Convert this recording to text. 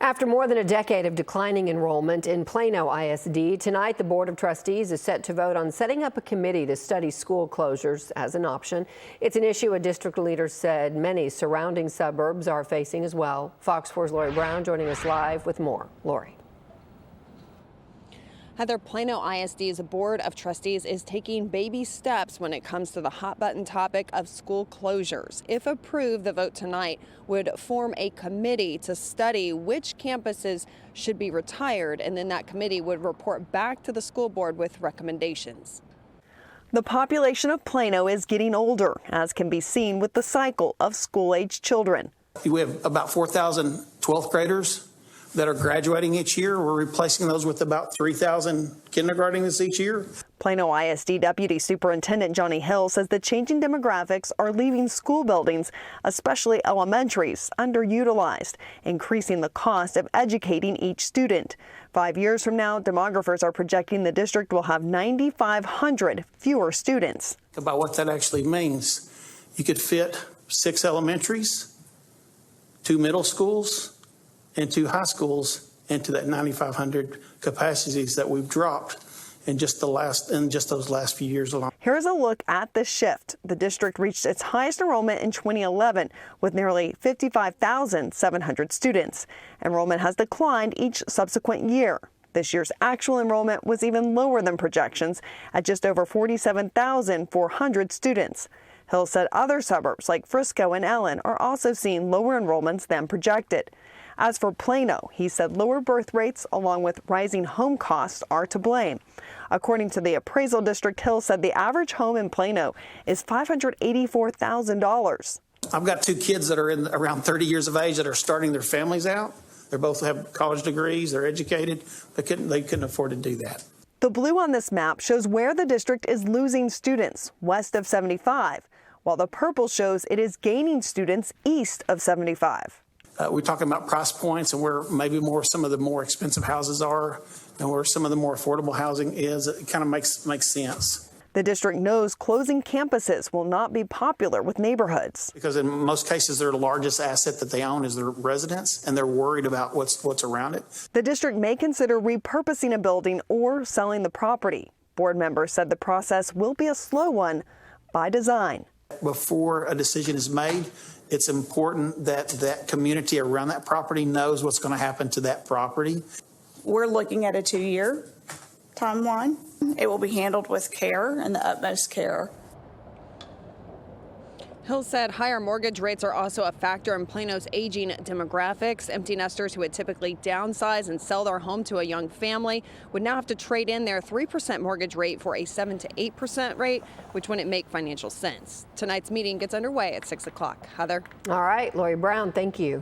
After more than a decade of declining enrollment in Plano ISD, tonight the Board of Trustees is set to vote on setting up a committee to study school closures as an option. It's an issue a district leader said many surrounding suburbs are facing as well. Fox 4's Lori Brown joining us live with more. Lori. Heather, Plano ISD's Board of Trustees is taking baby steps when it comes to the hot button topic of school closures. If approved, the vote tonight would form a committee to study which campuses should be retired, and then that committee would report back to the school board with recommendations. The population of Plano is getting older, as can be seen with the cycle of school-age children. We have about 4,000 12th graders that are graduating each year. We're replacing those with about 3,000 kindergartners each year. Plano ISD Deputy Superintendent Johnny Hill says the changing demographics are leaving school buildings, especially elementaries, underutilized, increasing the cost of educating each student. 5 years from now, demographers are projecting the district will have 9,500 fewer students. About what that actually means, you could fit 6 elementaries, 2 middle schools, and 2 high schools into that 9,500 capacities that we've dropped in just those last few years alone. Here's a look at the shift. The district reached its highest enrollment in 2011 with nearly 55,700 students. Enrollment has declined each subsequent year. This year's actual enrollment was even lower than projections at just over 47,400 students. Hill said other suburbs like Frisco and Ellen are also seeing lower enrollments than projected. As for Plano, he said lower birth rates along with rising home costs are to blame. According to the appraisal district, Hill said the average home in Plano is $584,000. I've got 2 kids that are around 30 years of age that are starting their families out. They both have college degrees, they're educated. They couldn't afford to do that. The blue on this map shows where the district is losing students west of 75, while the purple shows it is gaining students east of 75. We're talking about price points and where maybe some of the more expensive houses are and where some of the more affordable housing is. It kind of makes sense. The district knows closing campuses will not be popular with neighborhoods. Because in most cases, their largest asset that they own is their residence, and they're worried about what's around it. The district may consider repurposing a building or selling the property. Board members said the process will be a slow one by design. Before a decision is made, it's important that that community around that property knows what's going to happen to that property. We're looking at a 2-year timeline. It will be handled with care and the utmost care. Hill said higher mortgage rates are also a factor in Plano's aging demographics. Empty nesters who would typically downsize and sell their home to a young family would now have to trade in their 3% mortgage rate for a 7 to 8% rate, which wouldn't make financial sense. Tonight's meeting gets underway at 6 o'clock. Heather. All right, Lori Brown, thank you.